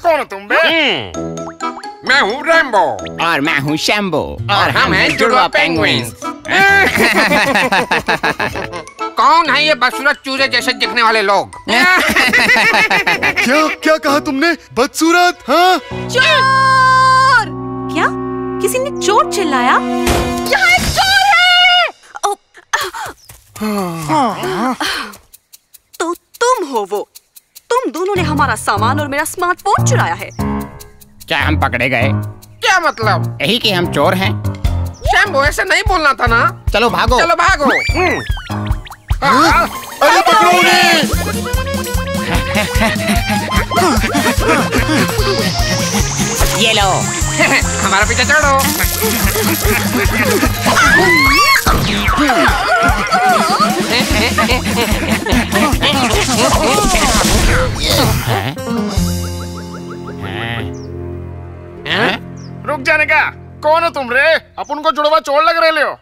कौन हो तुम बे? मैं हूँ रैम्बो और मैं हूँ शैम्बो और हम हैं जुड़वा पेंगुइन्स। कौन है ये बदसूरत चूजे जैसे दिखने वाले लोग? क्या कहा तुमने? बदसूरत? हाँ? चोर! क्या? किसी ने चोर चिल्लाया? यहाँ एक चोर है! तो तुम हो वो? तुम दोनों ने हमारा सामान और मेरा स्मार्टफोन चुराया है। क्या हम पकड़े गए? क्या मतलब? यही कि हम चोर हैं। शैम्बो ऐसे नहीं बोलना था ना। चलो भागो। चलो भागो। अरे पकड़ो उन्हें! ये लो। हमारा पीछे छोड़ो। रुक जाने का। कौन हो तुम रे? अपन को जुड़वा चोर लग रहे हो।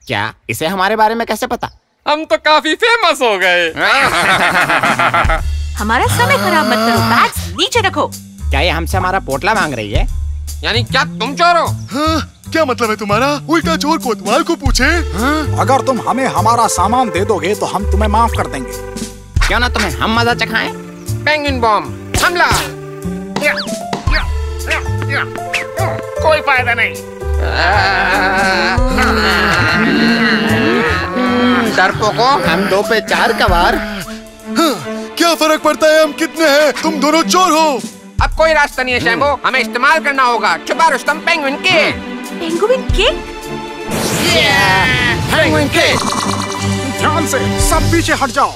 क्या इसे हमारे बारे में कैसे पता? हम तो काफी फेमस हो गए। हमारा समय खराब मत करो। बैग्स नीचे रखो। क्या ये हमसे हमारा पोटला मांग रही है? यानी क्या तुम चोर हो? हाँ, क्या मतलब है तुम्हारा? उल्टा चोर कोतवाल को पूछे। हाँ? अगर तुम हमें हमारा सामान दे दोगे तो हम तुम्हें माफ कर देंगे। क्यों ना तुम्हें हम मजा चखाएं? पेंगुइन बॉम्ब हमला। कोई फायदा नहीं। डरपोको, हम 2 पे 4 कबार। हाँ, क्या फर्क पड़ता है हम कितने हैं? तुम दोनों चोर हो। अब कोई रास्ता नहीं है शैम्बो, हमें इस्तेमाल करना होगा छुपा Rustam penguin kick. Penguin kick? Penguin kick. ध्यान से सब पीछे हट जाओ।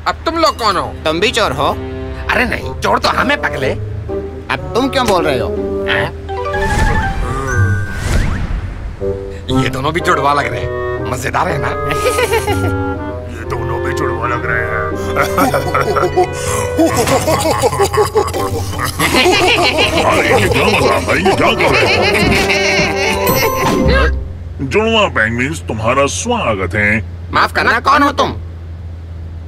अब तुम लोग कौन हो? तुम भी चोर हो? अरे नहीं, चोर तो हमें पकड़े। अब तुम क्यों बोल रहे हो? ये दोनों भी जुड़वा लग रहे हैं। मजेदार है ना? ये दोनों भी जुड़वा लग रहे हैं। क्या मजाक है? ये क्या कर रहे हो? जुड़वा पेंगुइन्स तुम्हारा स्वागत है। माफ करना, कौन हो तुम?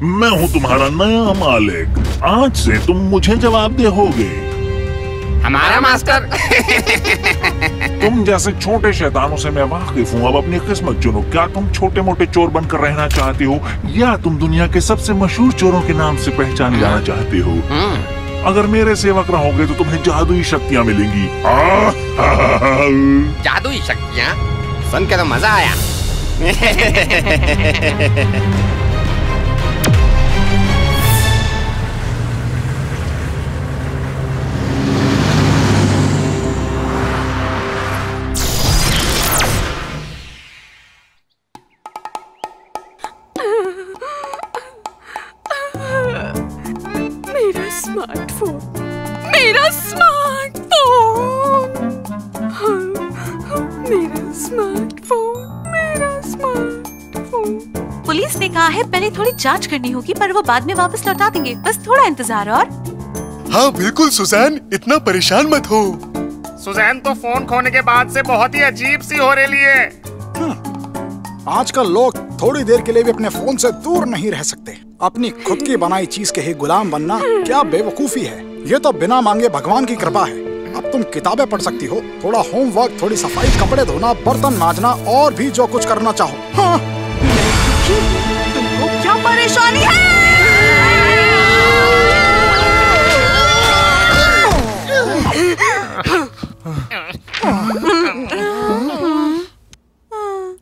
मैं हूँ तुम्हारा नया मालिक। आज से तुम मुझे जवाबदेह होगे। हमारा मास्टर। तुम जैसे छोटे शैतानों से मैं वाकिफ हूँ। अब अपनी किस्मत चुनो। क्या तुम छोटे मोटे चोर बनकर रहना चाहते हो या तुम दुनिया के सबसे मशहूर चोरों के नाम से पहचाने जाना चाहते हो? अगर मेरे सेवक रहोगे तो तुम्हें जादुई शक्तियाँ मिलेंगी। जादुई शक्तियाँ? सुन के तो मजा आया। मेरा स्मार्टफोन, मेरा स्मार्टफोन, मेरा स्मार्टफोन, मेरा स्मार्टफोन। पुलिस ने कहा है पहले थोड़ी जांच करनी होगी, पर वो बाद में वापस लौटा देंगे। बस थोड़ा इंतजार और। हाँ बिल्कुल सुजैन, इतना परेशान मत हो। सुजैन तो फोन खोने के बाद से बहुत ही अजीब सी हो रही है। आजकल लोग थोड़ी देर के लिए भी अपने फोन से दूर नहीं रह सकते। अपनी खुद की बनाई चीज के ही गुलाम बनना क्या बेवकूफी है। ये तो बिना मांगे भगवान की कृपा है। अब तुम किताबें पढ़ सकती हो, थोड़ा होमवर्क, थोड़ी सफाई, कपड़े धोना, बर्तन मांजना और भी जो कुछ करना चाहो। हाँ। तुमको क्या परेशानी है?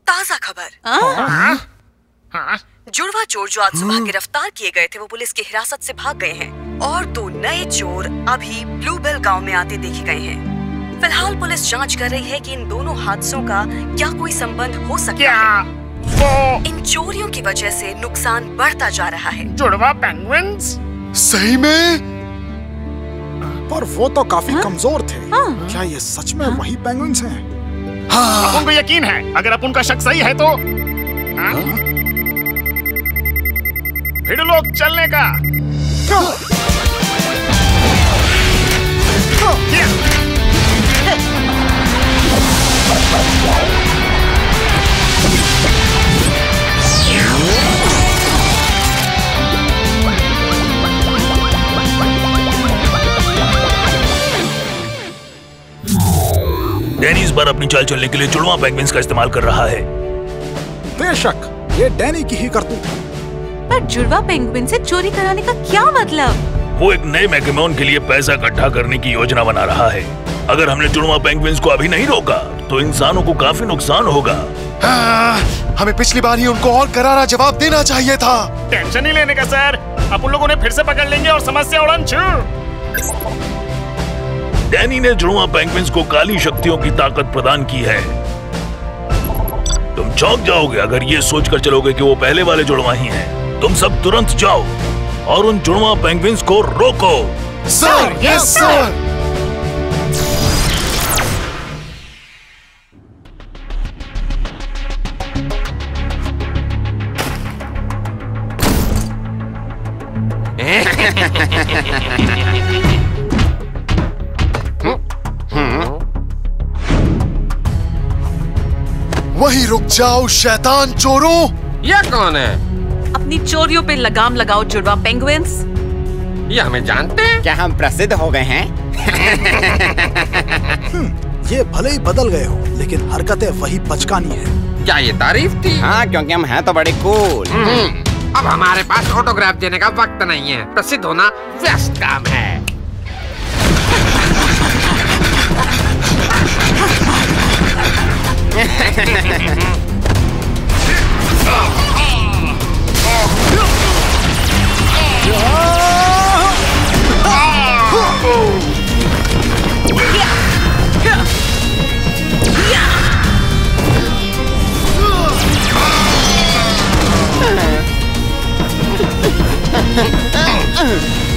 ताजा खबर। जुड़वा चोर जो आज सुबह गिरफ्तार किए गए थे वो पुलिस की हिरासत से भाग गए हैं और 2 नए चोर अभी ब्लूबेल गांव में आते देखे गए हैं। फिलहाल पुलिस जांच कर रही है कि इन दोनों हादसों का क्या कोई संबंध हो सकता है। इन चोरियों की वजह से नुकसान बढ़ता जा रहा है। जुड़वा पेंगुइन्स? सही में? पर वो तो काफी कमजोर थे। क्या ये सच में वही पेंगुइन्स हैं? हाँ। अपुन को यकीन है, अगर अपुन का शक सही है तो भिड़ लोग चलने का। डैनी इस बार अपनी चाल चलने के लिए जुड़वा पेंगुइन्स का इस्तेमाल कर रहा है। बेशक ये डैनी की ही करतूत। पर जुड़वा पेंगुइन से चोरी कराने का क्या मतलब? वो एक नए मैकेमोन के लिए पैसा इकट्ठा करने की योजना बना रहा है। अगर हमने जुड़वा पेंगुइन्स को अभी नहीं रोका तो इंसानों को काफी नुकसान होगा। हमें पिछली बार ही उनको और करारा जवाब देना चाहिए था। टेंशन नहीं लेने का सर, अपन लोगों ने फिर से पकड़ लेंगे और समस्या उड़न छू। डैनी ने जुड़वा पेंगुइन्स को काली शक्तियों की ताकत प्रदान की है। तुम चौंक जाओगे अगर ये सोचकर चलोगे कि वो पहले वाले जुड़वा ही हैं। तुम सब तुरंत जाओ और उन जुड़वा पेंगुइन्स को रोको। Sir, yes sir. वहीं रुक जाओ शैतान चोरों। ये कौन है? अपनी चोरियों पे लगाम लगाओ जुड़वा पेंगुइन्स। ये हमें जानते हैं? क्या हम प्रसिद्ध हो गए हैं? ये भले ही बदल गए हो लेकिन हरकतें वही बचकानी है। क्या ये तारीफ थी? हाँ, क्योंकि हम हैं तो बड़े कूल। अब हमारे पास ऑटोग्राफ देने का वक्त नहीं है। प्रसिद्ध होना व्यस्त काम है।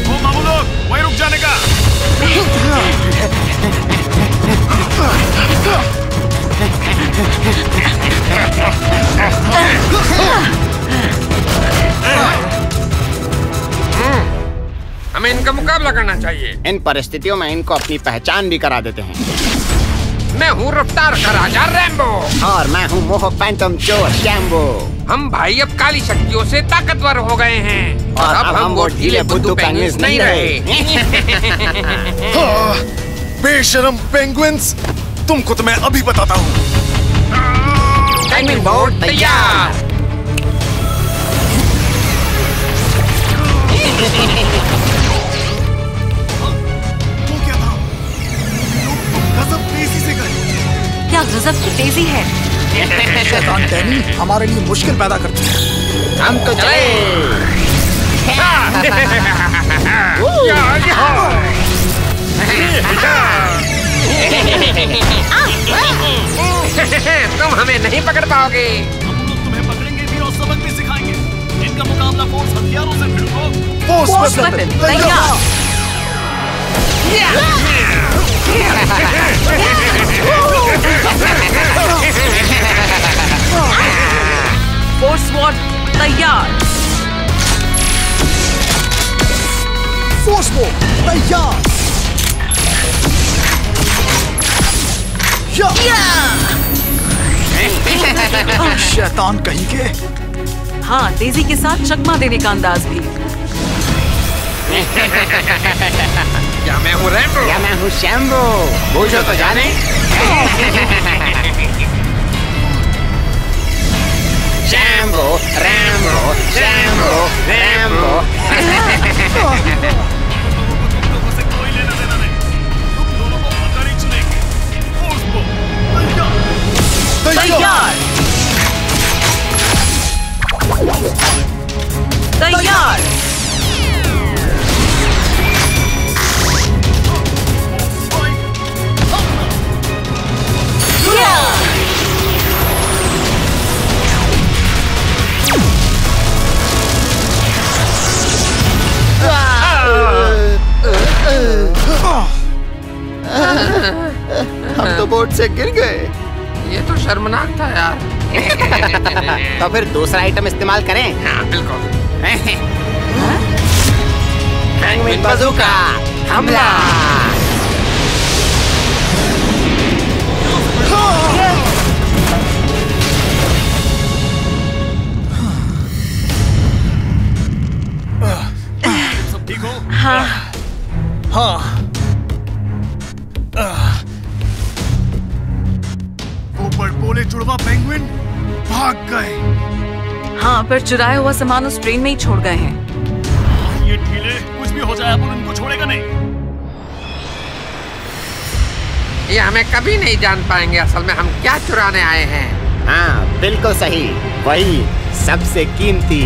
ओ मामू लोग, वहीं रुक जाने का। हमें इनका मुकाबला करना चाहिए। इन परिस्थितियों में इनको अपनी पहचान भी करा देते हैं। मैं हूँ रफ्तार का राजा रैम्बो। और मैं हूँ मोह पैंटम चोर शैम्बो। हम भाई अब काली शक्तियों से ताकतवर हो गए हैं और अब हम वो ढीले बुद्धू पेंगुइन्स नहीं रहे। बेशरम पेंगुइन्स, तुमको तो मैं अभी बताता हूँ। पेंगुइन बोट तैयार। वो क्या था? गजब तेजी से गए। क्या गजब की तेजी है। शैतान डैनी हमारे लिए मुश्किल पैदा करती है। हम तो चले। तुम हमें नहीं पकड़ पाओगे। हम लोग तुम्हें पकड़ेंगे भी और सबक भी सिखाएंगे। इनका मुकाबला फोर्स हथियारों से भिड़ो। फोर्स वेपन तैयार। फोर्स वॉर तैयार। फोर्स वो तैयार। शैतान कहीं के। हाँ, तेजी के साथ चकमा देने का अंदाज भी। क्या मैं हूँ रैम्बो? या मैं हूँ शैम्बो। पूछो तो जाने। Shambo, Rambo, Shambo, Rambo. कोई लेना देना नहीं। तुम दोनों को पकड़ ही चलेंगे। फोर्स को तैयार। तैयार। हम तो बोट से गिर गए। ये तो शर्मनाक था यार। तो फिर दूसरा आइटम इस्तेमाल करें। हाँ बिल्कुल। पेंगुइन बज़ूका हमला। सब ठीक हो? हाँ हाँ। वो बड़बोले जुड़वा पेंगुइन भाग गए। हाँ, पर चुराया हुआ सामान उस ट्रेन में ही छोड़ गए हैं। ये ढीले कुछ भी हो जाए अपन उनको छोड़ेगा नहीं। ये हमें कभी नहीं जान पाएंगे असल में हम क्या चुराने आए हैं। हाँ बिल्कुल सही, वही सबसे कीमती।